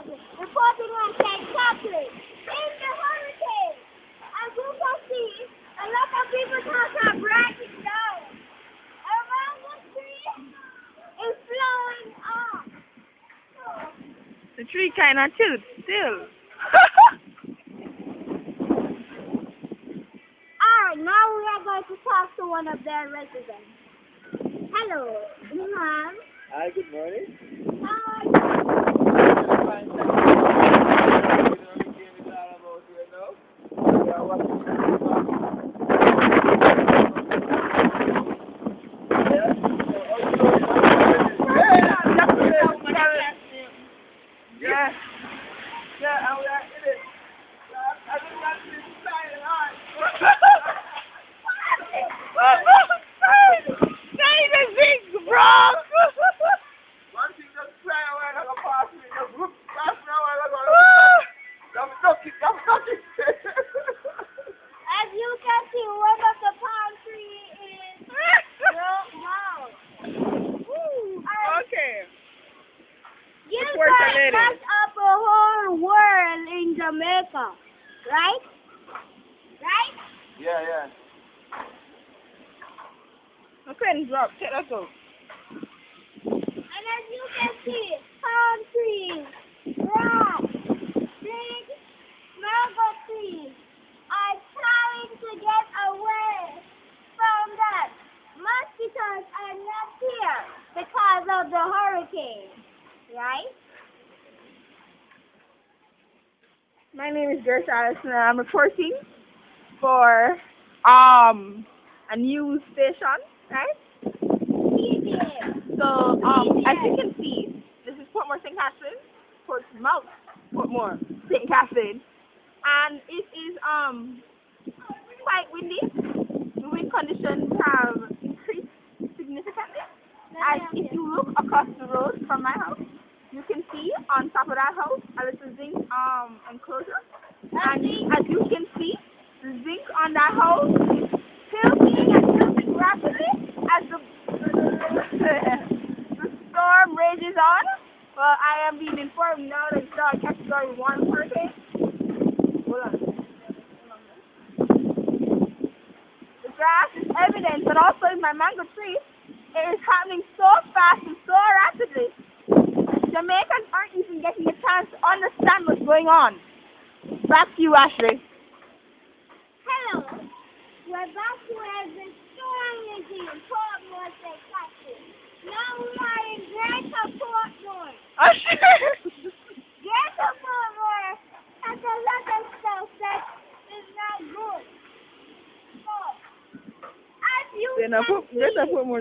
reporting on St. Chocolate. In the hurricane, as you can see, a lot of people's houses are breaking down. Around the tree is flowing off. The tree kind of tilts still. Alright, now we are going to talk to one of their residents. Hello, ma'am. Hi, good morning. Hi. Yeah, I'm in it. I just got to be excited, alright. Say the thing, bro. One thing just fly away like a pass me, just whoop, pass me away like a I'm ducky. As you can see, one of the palm tree is wow. Okay. You Support the guys lady. messed up a whole world in Jamaica, right? Right? Yeah. My pen dropped. Check that out. And as you can see, palm trees, grass, big mango trees are trying to get away from that. Mosquitoes are not here because of the hurricane, right? My name is Gersh Allison. I'm reporting for a news station, right? So as you can see, this is Portmore St. Catherine, Portmore St. Catherine, and it is quite windy. The wind conditions have increased significantly. As if you look across the road from my house, you can see on top of that house a little zinc enclosure. And as you can see, the zinc on that house is tilting rapidly as the storm rages on. Well, I am being informed now that it's a category 1 hurricane. Hold on. The grass is evident, but also in my mango tree, it is happening so fast and so rapidly. Jamaicans aren't even getting a chance to understand what's going on. Back to you, Ashley. Hello. We're back where the storm is in Portmore, St. Catherine. Now we are in Greater Portmore. Ashley! Greater Portmore has a lot of stuff that is not good. So, as you Then I can put see, more